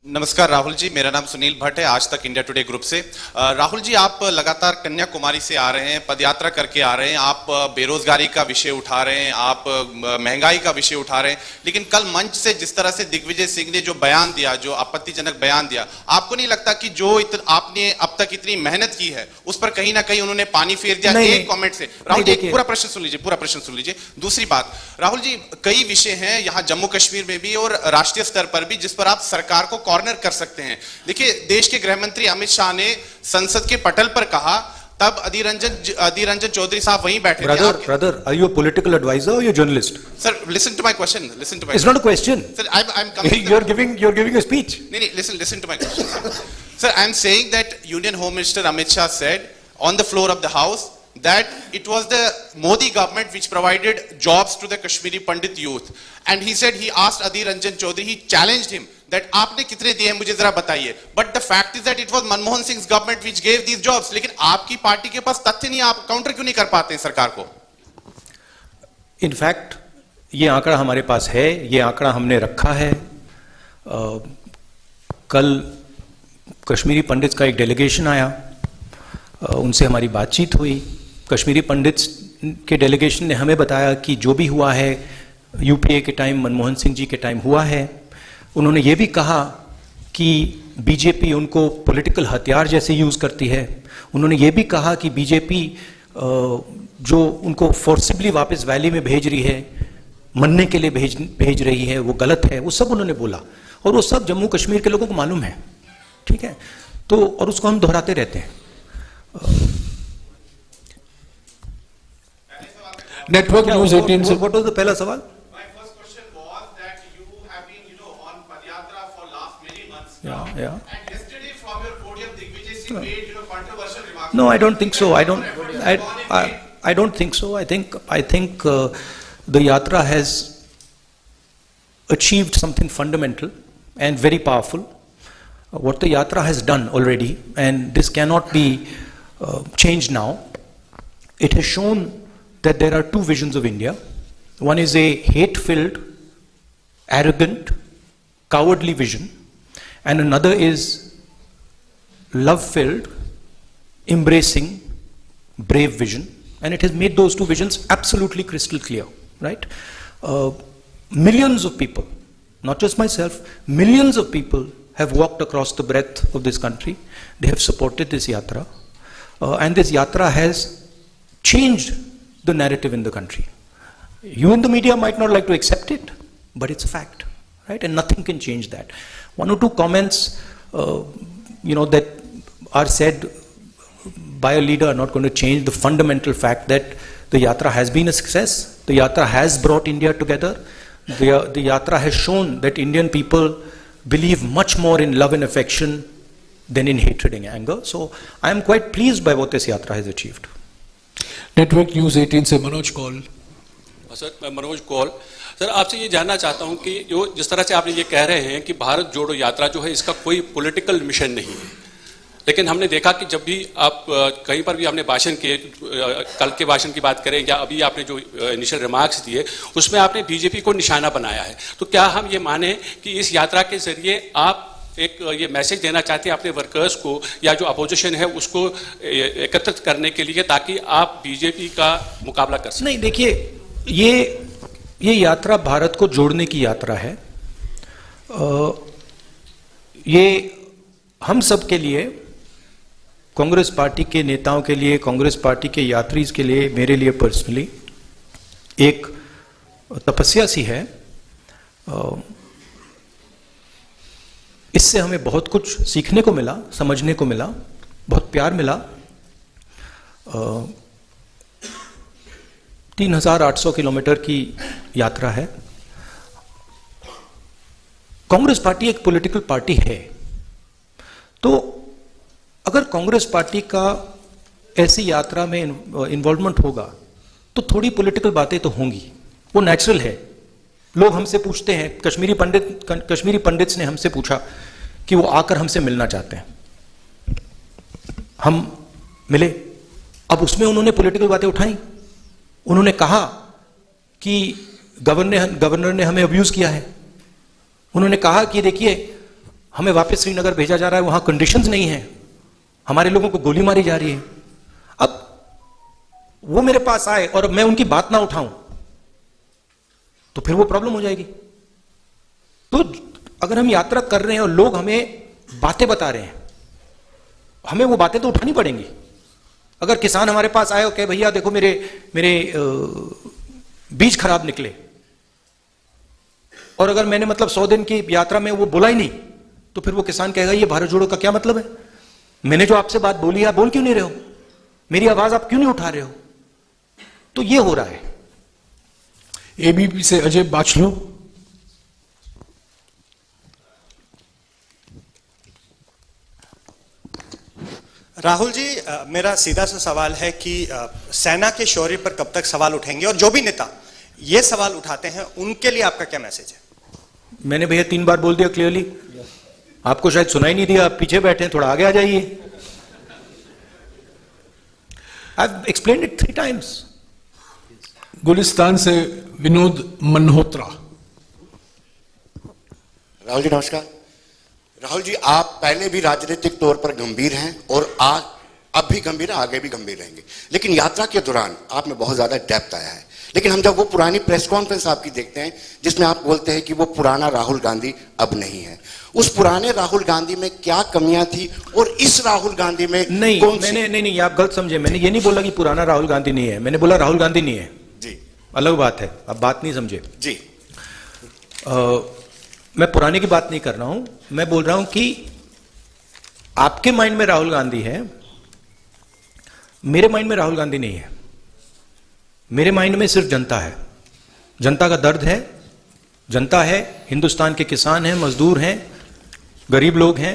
नमस्कार राहुल जी, मेरा नाम सुनील भट्ट है, आज तक इंडिया टुडे ग्रुप से। राहुल जी, आप लगातार कन्याकुमारी से आ रहे हैं, पदयात्रा करके आ रहे हैं, आप बेरोजगारी का विषय उठा रहे हैं, आप महंगाई का विषय उठा रहे हैं, लेकिन कल मंच से जिस तरह से दिग्विजय सिंह ने जो बयान दिया, जो आपत्तिजनक बयान दिया, आपको नहीं लगता कि जो आपने अब तक इतनी मेहनत की है उस पर कहीं ना कहीं उन्होंने पानी फेर दिया एक कॉमेंट से? राहुल जी, पूरा प्रश्न सुन लीजिए, पूरा प्रश्न सुन लीजिए। दूसरी बात, राहुल जी, कई विषय हैं यहाँ जम्मू कश्मीर में भी और राष्ट्रीय स्तर पर भी जिस पर आप सरकार को कॉर्नर कर सकते हैं। देखिए, देश के गृह मंत्री अमित शाह ने संसद के पटल पर कहा, तब अधीर रंजन चौधरी साहब वहीं बैठे थे। Brother, are you a political advisor or you a journalist? Sir, listen to my question. Listen to my. It's not a question. Sir, I'm coming. You're giving a speech. No, listen to my question. Sir, I'm saying that Union Home Minister Amit Shah said on the floor of the House that it was the Modi government which provided jobs to the Kashmiri Pandit youth, and he said, he asked Adhir Ranjan Chaudhary, he challenged him that आपने कितने दिए मुझे जरा बताइए, but the fact is that it was Manmohan Singh's government which gave these jobs। लेकिन आपकी party के पास तथ्य नहीं, आप काउंटर क्यों नहीं कर पाते हैं सरकार को? इनफैक्ट ये आंकड़ा हमारे पास है, ये आंकड़ा हमने रखा है। कल कश्मीरी पंडित का एक डेलीगेशन आया, उनसे हमारी बातचीत हुई। कश्मीरी पंडित्स के डेलीगेशन ने हमें बताया कि जो भी हुआ है यूपीए के टाइम, मनमोहन सिंह जी के टाइम हुआ है। उन्होंने ये भी कहा कि बीजेपी उनको पॉलिटिकल हथियार जैसे यूज करती है। उन्होंने ये भी कहा कि बीजेपी जो उनको फोर्सिबली वापस वैली में भेज रही है, मरने के लिए भेज रही है, वो गलत है। वो सब उन्होंने बोला और वो सब जम्मू कश्मीर के लोगों को मालूम है, ठीक है? तो और उसको हम दोहराते रहते हैं। नेटवर्क न्यूज़ 18 से व्हाट वाज द पहला सवाल? Yeah. And yesterday from your podium, Digvijay Singh made controversial remarks. No, I don't think so. I don't think so. I think the yatra has achieved something fundamental and very powerful. What the yatra has done already, and this cannot be changed now. It has shown that there are two visions of India. One is a hate-filled, arrogant, cowardly vision. And another is love-filled, embracing, brave vision, and it has made those two visions absolutely crystal clear, right? Millions of people, not just myself, millions of people have walked across the breadth of this country. They have supported this yatra, and this yatra has changed the narrative in the country. You in the media might not like to accept it, but it's a fact, right? And nothing can change that. One or two comments, that are said by a leader are not going to change the fundamental fact that the yatra has been a success. The yatra has brought India together. The yatra has shown that Indian people believe much more in love and affection than in hatred and anger. So I am quite pleased by what this yatra has achieved. Network news 18 से Manoj Kaul. Sir, मैं Manoj Kaul. Sir, आपसे ये जानना चाहता हूँ कि जो जिस तरह से आपने ये कह रहे हैं कि भारत जोड़ो यात्रा जो है इसका कोई पॉलिटिकल मिशन नहीं है, लेकिन हमने देखा कि जब भी आप कहीं पर भी आपने भाषण किए, कल के भाषण की बात करें या अभी आपने जो इनिशियल रिमार्क्स दिए, उसमें आपने बीजेपी को निशाना बनाया है। तो क्या हम ये माने कि इस यात्रा के जरिए आप एक ये मैसेज देना चाहते हैं अपने वर्कर्स को या जो अपोजिशन है उसको एकत्रित करने के लिए, ताकि आप बीजेपी का मुकाबला कर सकें? नहीं, देखिए, ये यात्रा भारत को जोड़ने की यात्रा है। ये हम सब के लिए, कांग्रेस पार्टी के नेताओं के लिए, कांग्रेस पार्टी के यात्रीज के लिए, मेरे लिए पर्सनली एक तपस्या सी है। इससे हमें बहुत कुछ सीखने को मिला, समझने को मिला, बहुत प्यार मिला। 3800 किलोमीटर की यात्रा है। कांग्रेस पार्टी एक पॉलिटिकल पार्टी है, तो अगर कांग्रेस पार्टी का ऐसी यात्रा में इन्वॉल्वमेंट होगा तो थोड़ी पॉलिटिकल बातें तो होंगी, वो नेचुरल है। लोग हमसे पूछते हैं, कश्मीरी पंडित्स ने हमसे पूछा कि वो आकर हमसे मिलना चाहते हैं, हम मिले। अब उसमें उन्होंने पॉलिटिकल बातें उठाई। उन्होंने कहा कि गवर्नर ने हमें अब्यूज किया है। उन्होंने कहा कि देखिए हमें वापस श्रीनगर भेजा जा रहा है, वहां कंडीशंस नहीं है, हमारे लोगों को गोली मारी जा रही है। अब वो मेरे पास आए और मैं उनकी बात ना उठाऊं तो फिर वो प्रॉब्लम हो जाएगी। तो अगर हम यात्रा कर रहे हैं और लोग हमें बातें बता रहे हैं, हमें वो बातें तो उठानी पड़ेंगी। अगर किसान हमारे पास आए और कहे भैया देखो मेरे बीज खराब निकले, और अगर मैंने मतलब 100 दिन की यात्रा में वो बोला ही नहीं, तो फिर वो किसान कहेगा ये भारत जोड़ो का क्या मतलब है? मैंने जो आपसे बात बोली आप बोल क्यों नहीं रहे हो? मेरी आवाज आप क्यों नहीं उठा रहे हो? तो ये हो रहा है। एबीपी से अजय बाचलो। राहुल जी, मेरा सीधा सा सवाल है कि सेना के शौर्य पर कब तक सवाल उठेंगे, और जो भी नेता ये सवाल उठाते हैं उनके लिए आपका क्या मैसेज है? मैंने भैया 3 बार बोल दिया क्लियरली, आपको शायद सुनाई नहीं दिया, आप पीछे बैठे हैं, थोड़ा आगे आ जाइए। I've explained it 3 times. Gulistan से विनोद मल्होत्रा। राहुल जी नमस्कार। राहुल जी, आप पहले भी राजनीतिक तौर पर गंभीर हैं और आज अब भी गंभीर हैं, आगे भी गंभीर रहेंगे, लेकिन यात्रा के दौरान आप में बहुत ज्यादा डेप्थ आया है। लेकिन हम जब वो पुरानी प्रेस कॉन्फ्रेंस आपकी देखते हैं जिसमें आप बोलते हैं कि वो पुराना राहुल गांधी अब नहीं है, उस पुराने राहुल गांधी में क्या कमियां थी और इस राहुल गांधी में नहीं, नहीं, आप गलत समझे। मैंने ये नहीं बोला कि पुराना राहुल गांधी नहीं है, मैंने बोला राहुल गांधी नहीं है जी, अलग बात है, अब बात नहीं समझे जी। मैं पुराने की बात नहीं कर रहा हूं, मैं बोल रहा हूं कि आपके माइंड में राहुल गांधी है, मेरे माइंड में राहुल गांधी नहीं है। मेरे माइंड में सिर्फ जनता है, जनता का दर्द है, जनता है, हिंदुस्तान के किसान हैं, मजदूर हैं, गरीब लोग हैं,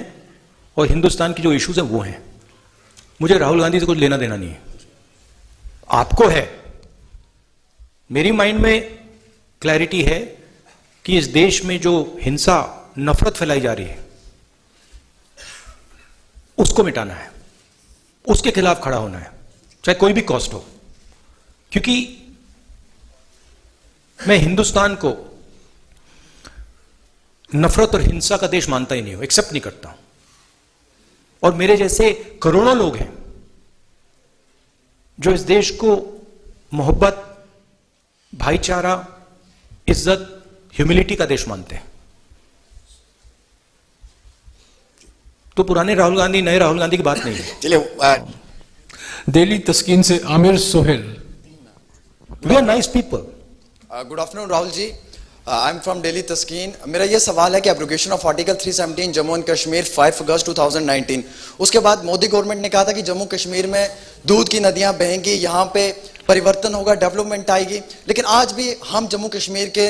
और हिंदुस्तान की जो इश्यूज हैं वो हैं। मुझे राहुल गांधी से कुछ लेना देना नहीं है, आपको है। मेरी माइंड में क्लैरिटी है कि इस देश में जो हिंसा, नफरत फैलाई जा रही है उसको मिटाना है, उसके खिलाफ खड़ा होना है, चाहे कोई भी कॉस्ट हो। क्योंकि मैं हिंदुस्तान को नफरत और हिंसा का देश मानता ही नहीं हूं, एक्सेप्ट नहीं करता हूं। और मेरे जैसे करोड़ों लोग हैं जो इस देश को मोहब्बत, भाईचारा, इज्जत, ह्यूमिलिटी का देश मानते हैं। तो पुराने राहुल गांधी नए राहुल गांधी की बात नहीं है। चलिए, दिल्ली तस्कीन से Aamir Sohail. We are nice people. Good afternoon Rahul ji, I am from Delhi Taskeen. मेरा ये सवाल है कि abrogation of article 317 Jammu and Kashmir 5 अगस्त 2019, उसके बाद मोदी गवर्नमेंट ने कहा था कि जम्मू कश्मीर में दूध की नदियां बहेंगी, यहाँ पे परिवर्तन होगा, डेवलपमेंट आएगी। लेकिन आज भी हम जम्मू कश्मीर के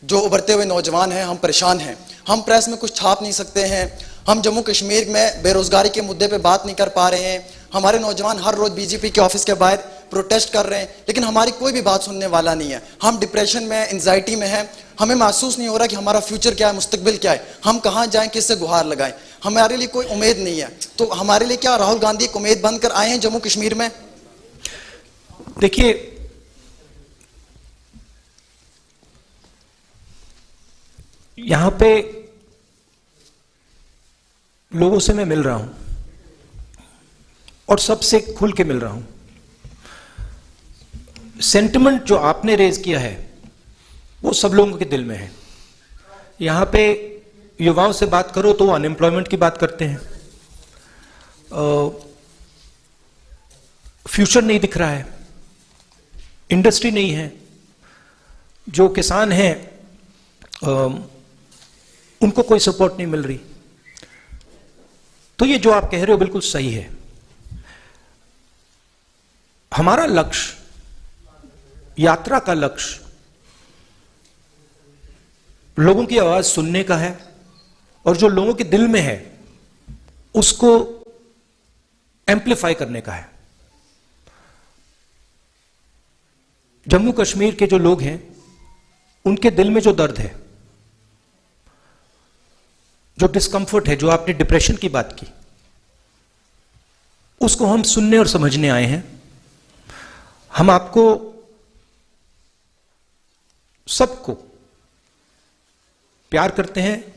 जो उभरते हुए नौजवान हैं, हम परेशान हैं। हम प्रेस में कुछ छाप नहीं सकते हैं, हम जम्मू कश्मीर में बेरोजगारी के मुद्दे पे बात नहीं कर पा रहे हैं। हमारे नौजवान हर रोज बीजेपी के ऑफिस के बाहर प्रोटेस्ट कर रहे हैं, लेकिन हमारी कोई भी बात सुनने वाला नहीं है। हम डिप्रेशन में, एंजाइटी में हैं, हमें महसूस नहीं हो रहा कि हमारा फ्यूचर क्या है, मुस्तकबिल क्या है, हम कहाँ जाएं, किससे गुहार लगाएं। हमारे लिए कोई उम्मीद नहीं है। तो हमारे लिए क्या राहुल गांधी एक उम्मीद बनकर आए हैं जम्मू कश्मीर में? देखिए, यहां पे लोगों से मैं मिल रहा हूं और सबसे खुल के मिल रहा हूं। सेंटिमेंट जो आपने रेज किया है वो सब लोगों के दिल में है। यहां पे युवाओं से बात करो तो अनएम्प्लॉयमेंट की बात करते हैं, फ्यूचर नहीं दिख रहा है, इंडस्ट्री नहीं है, जो किसान हैं उनको कोई सपोर्ट नहीं मिल रही। तो ये जो आप कह रहे हो बिल्कुल सही है। हमारा लक्ष्य, यात्रा का लक्ष्य लोगों की आवाज सुनने का है और जो लोगों के दिल में है उसको एम्पलीफाई करने का है। जम्मू कश्मीर के जो लोग हैं उनके दिल में जो दर्द है, जो डिस्कंफर्ट है, जो आपने डिप्रेशन की बात की, उसको हम सुनने और समझने आए हैं। हम आपको सबको प्यार करते हैं,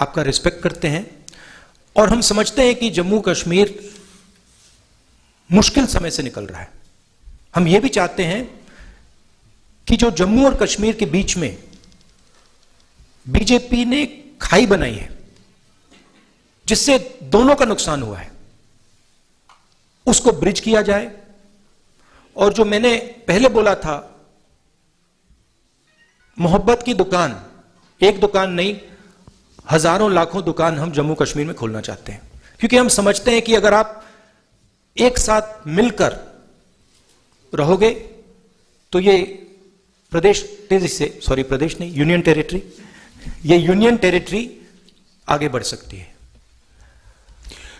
आपका रिस्पेक्ट करते हैं, और हम समझते हैं कि जम्मू कश्मीर मुश्किल समय से निकल रहा है। हम यह भी चाहते हैं कि जो जम्मू और कश्मीर के बीच में बीजेपी ने खाई बनाई है, जिससे दोनों का नुकसान हुआ है, उसको ब्रिज किया जाए। और जो मैंने पहले बोला था, मोहब्बत की दुकान, एक दुकान नहीं, हजारों लाखों दुकान हम जम्मू कश्मीर में खोलना चाहते हैं, क्योंकि हम समझते हैं कि अगर आप एक साथ मिलकर रहोगे तो ये प्रदेश तेजी से, सॉरी प्रदेश नहीं, यूनियन टेरिटरी, ये यूनियन टेरिटरी आगे बढ़ सकती है।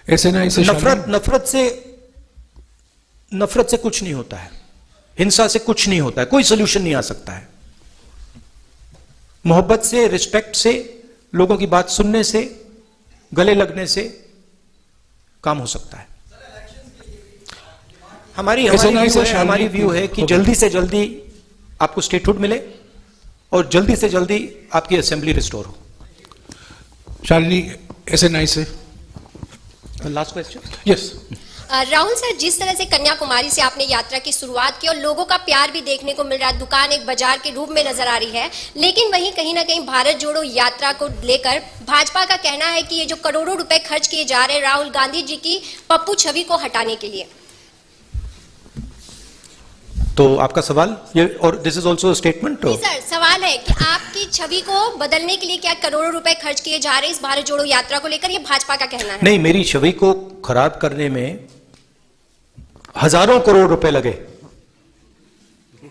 एसएनआई से नफरत से कुछ नहीं होता है, हिंसा से कुछ नहीं होता है, कोई सोल्यूशन नहीं आ सकता है। मोहब्बत से, रिस्पेक्ट से, लोगों की बात सुनने से, गले लगने से काम हो सकता है। हमारी व्यू है कि जल्दी से जल्दी आपको स्टेटहुड मिले और जल्दी से जल्दी आपकी असेंबली रिस्टोर हो। शालिनी, एसएनआई से। Last question. Yes. Rahul sir, जिस तरह से कन्याकुमारी से आपने यात्रा की शुरुआत की और लोगों का प्यार भी देखने को मिल रहा है, दुकान एक बाजार के रूप में नजर आ रही है, लेकिन वहीं कहीं ना कहीं भारत जोड़ो यात्रा को लेकर भाजपा का कहना है कि ये जो करोड़ों रुपए खर्च किए जा रहे हैं राहुल गांधी जी की पप्पू छवि को हटाने के लिए। तो आपका सवाल ये, और this is also statement. Sir, सवाल है कि आपकी छवि को बदलने के लिए क्या करोड़ों रुपए खर्च किए जा रहे हैं इस भारत जोड़ो यात्रा को लेकर, ये भाजपा का कहना है। नहीं, मेरी छवि को खराब करने में हजारों करोड़ रुपए लगे,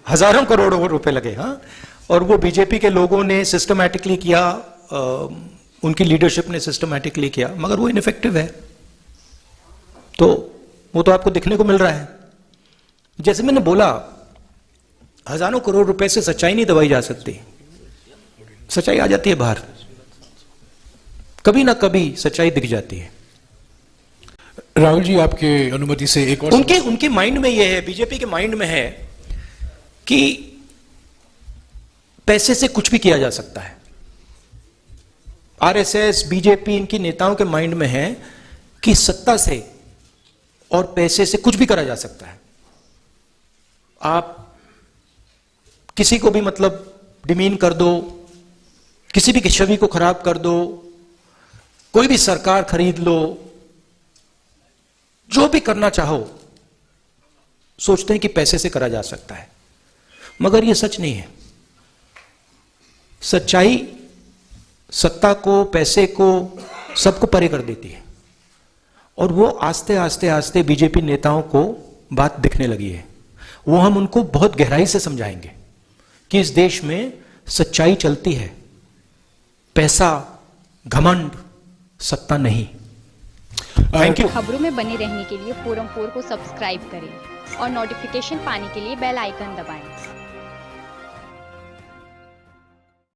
हजारों करोड़ रुपए लगे। हाँ, और वो बीजेपी के लोगों ने सिस्टमैटिकली किया, उनकी लीडरशिप ने सिस्टमैटिकली किया, मगर वो इनफेक्टिव है। तो वो तो आपको दिखने को मिल रहा है। जैसे मैंने बोला, हजारों करोड़ रुपए से सच्चाई नहीं दबाई जा सकती, सच्चाई आ जाती है बाहर, कभी ना कभी सच्चाई दिख जाती है। राहुल जी, आपके अनुमति से एक और उनके माइंड में यह है, बीजेपी के माइंड में है कि पैसे से कुछ भी किया जा सकता है। आरएसएस, बीजेपी, इनकी नेताओं के माइंड में है कि सत्ता से और पैसे से कुछ भी करा जा सकता है। आप किसी को भी मतलब डिमीन कर दो, किसी भी छवि को खराब कर दो, कोई भी सरकार खरीद लो, जो भी करना चाहो, सोचते हैं कि पैसे से करा जा सकता है, मगर यह सच नहीं है। सच्चाई सत्ता को, पैसे को, सबको परे कर देती है, और वो आस्ते आस्ते आस्ते बीजेपी नेताओं को बात दिखने लगी है। वो हम उनको बहुत गहराई से समझाएंगे कि इस देश में सच्चाई चलती है, पैसा, घमंड, सत्ता नहीं। Thank you. खबरों में बने रहने के लिए फोरम 4 को सब्सक्राइब करें और नोटिफिकेशन पाने के लिए बेल आइकन दबाएं।